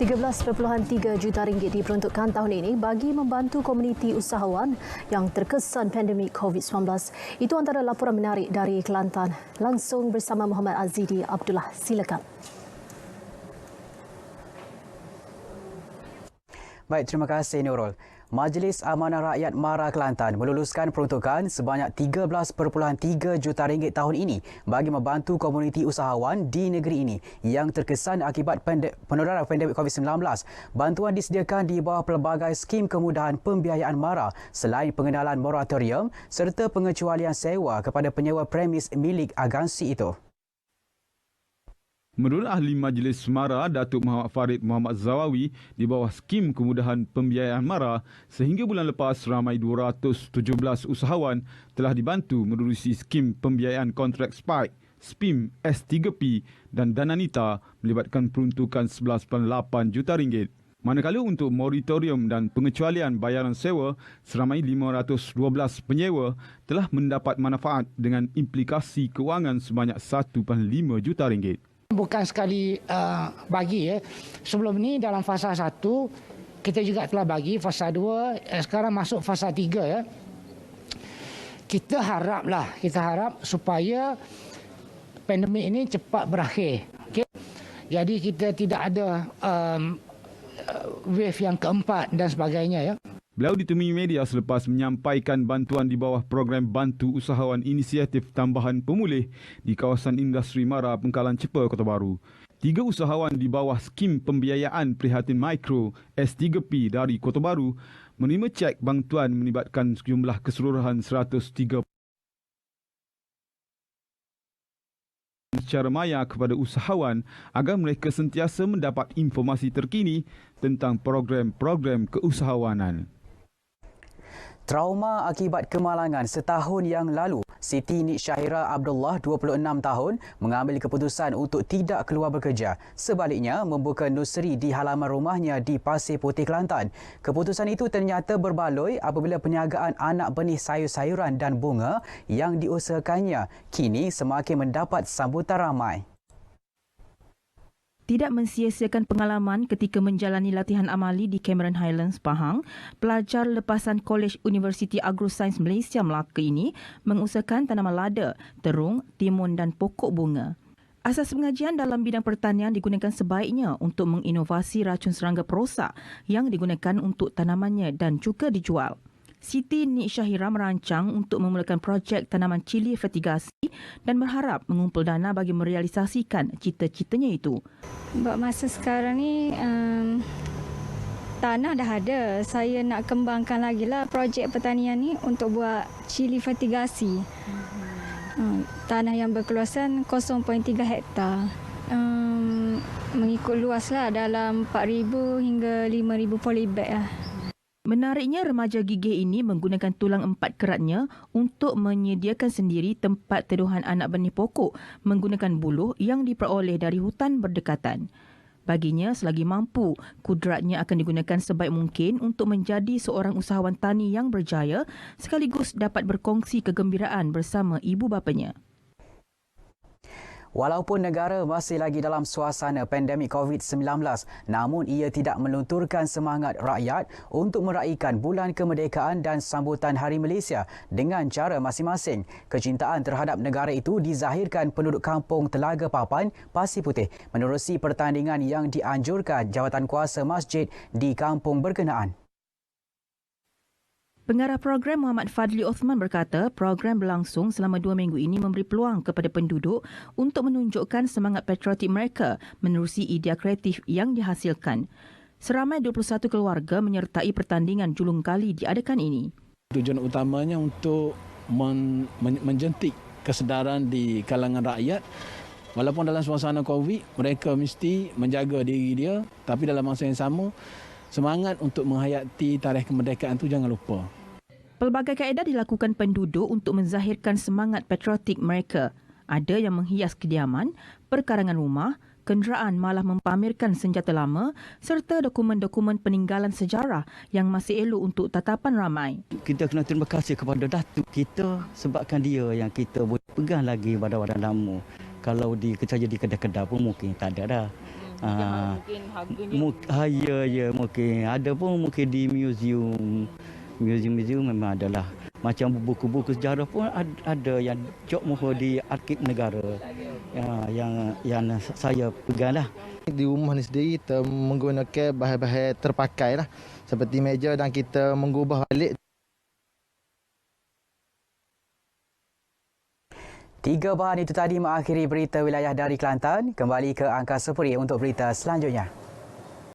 RM13.3 juta diperuntukkan tahun ini bagi membantu komuniti usahawan yang terkesan pandemik COVID-19. Itu antara laporan menarik dari Kelantan. Langsung bersama Muhammad Azidi Abdullah. Silakan. Baik, terima kasih Nurul. Majlis Amanah Rakyat MARA Kelantan meluluskan peruntukan sebanyak RM13.3 juta tahun ini bagi membantu komuniti usahawan di negeri ini yang terkesan akibat penularan pandemik COVID-19. Bantuan disediakan di bawah pelbagai skim kemudahan pembiayaan MARA selain pengenalan moratorium serta pengecualian sewa kepada penyewa premis milik agensi itu. Menurut ahli Majlis MARA, Datuk Muhammad Farid Muhammad Zawawi, di bawah skim kemudahan pembiayaan MARA, sehingga bulan lepas ramai 217 usahawan telah dibantu menerusi skim pembiayaan kontrak Spike, SPIM, S3P dan Dananita melibatkan peruntukan RM11.8 juta. Manakala untuk moratorium dan pengecualian bayaran sewa, seramai 512 penyewa telah mendapat manfaat dengan implikasi kewangan sebanyak RM1.5 juta. Bukan sekali bagi sebelum ni dalam fasa 1 kita juga telah bagi, fasa 2 sekarang masuk fasa 3 Kita harap supaya pandemik ini cepat berakhir. Okay? Jadi kita tidak ada wave yang keempat dan sebagainya Beliau ditemui media selepas menyampaikan bantuan di bawah program Bantu Usahawan Inisiatif Tambahan Pemulih di kawasan industri MARA Pengkalan Cepa, Kota Baru. 3 usahawan di bawah skim pembiayaan prihatin mikro S3P dari Kota Baru menerima cek bantuan melibatkan sejumlah keseluruhan 130 secara maya kepada usahawan agar mereka sentiasa mendapat informasi terkini tentang program-program keusahawanan. Trauma akibat kemalangan setahun yang lalu, Siti Nik Syahira Abdullah, 26 tahun, mengambil keputusan untuk tidak keluar bekerja. Sebaliknya, membuka nursery di halaman rumahnya di Pasir Putih, Kelantan. Keputusan itu ternyata berbaloi apabila perniagaan anak benih sayur-sayuran dan bunga yang diusahakannya kini semakin mendapat sambutan ramai. Tidak mensia-siakan pengalaman ketika menjalani latihan amali di Cameron Highlands, Pahang, pelajar lepasan Kolej Universiti Agrosains Malaysia Melaka ini mengusahakan tanaman lada, terung, timun dan pokok bunga. Asas pengajian dalam bidang pertanian digunakan sebaiknya untuk menginovasi racun serangga perosak yang digunakan untuk tanamannya dan juga dijual. Siti Nik Syahira merancang untuk memulakan projek tanaman cili fertigasi dan berharap mengumpul dana bagi merealisasikan cita-citanya itu. Buat masa sekarang ni, tanah dah ada. Saya nak kembangkan lagi lah projek pertanian ni untuk buat cili fertigasi. Tanah yang berkeluasan 0.3 hektar. Mengikut luas lah, dalam 4,000 hingga 5,000 polybag lah. Menariknya, remaja gigih ini menggunakan tulang 4 keratnya untuk menyediakan sendiri tempat teduhan anak benih pokok menggunakan buluh yang diperoleh dari hutan berdekatan. Baginya, selagi mampu, kudratnya akan digunakan sebaik mungkin untuk menjadi seorang usahawan tani yang berjaya sekaligus dapat berkongsi kegembiraan bersama ibu bapanya. Walaupun negara masih lagi dalam suasana pandemik COVID-19, namun ia tidak melunturkan semangat rakyat untuk meraihkan Bulan Kemerdekaan dan sambutan Hari Malaysia dengan cara masing-masing. Kecintaan terhadap negara itu dizahirkan penduduk kampung Telaga Papan, Pasir Putih menerusi pertandingan yang dianjurkan Jawatankuasa Masjid di kampung berkenaan. Pengarah program Muhammad Fadli Osman berkata program berlangsung selama 2 minggu ini memberi peluang kepada penduduk untuk menunjukkan semangat patriotik mereka menerusi idea kreatif yang dihasilkan. Seramai 21 keluarga menyertai pertandingan julung kali diadakan ini. Tujuan utamanya untuk menjentik kesedaran di kalangan rakyat. Walaupun dalam suasana COVID, mereka mesti menjaga diri dia, tapi dalam masa yang sama, semangat untuk menghayati tarikh kemerdekaan itu jangan lupa. Pelbagai kaedah dilakukan penduduk untuk menzahirkan semangat patriotik mereka. Ada yang menghias kediaman, perkarangan rumah, kenderaan malah mempamerkan senjata lama serta dokumen-dokumen peninggalan sejarah yang masih elok untuk tatapan ramai. Kita kena terima kasih kepada datuk kita sebabkan dia yang kita boleh pegang lagi wadah-wadah lama. Kalau kerja di kedai-kedai pun mungkin tak ada dah. Mungkin harganya. Ya, mungkin ada pun mungkin di museum memang adalah macam buku-buku sejarah pun ada yang Jok Moho di Arkib Negara yang saya peganglah. Di rumah ni sendiri kita menggunakan bahan-bahan terpakai lah seperti meja dan kita mengubah balik. 3 bahan itu tadi mengakhiri berita wilayah dari Kelantan. Kembali ke Angkasa Puri untuk berita selanjutnya.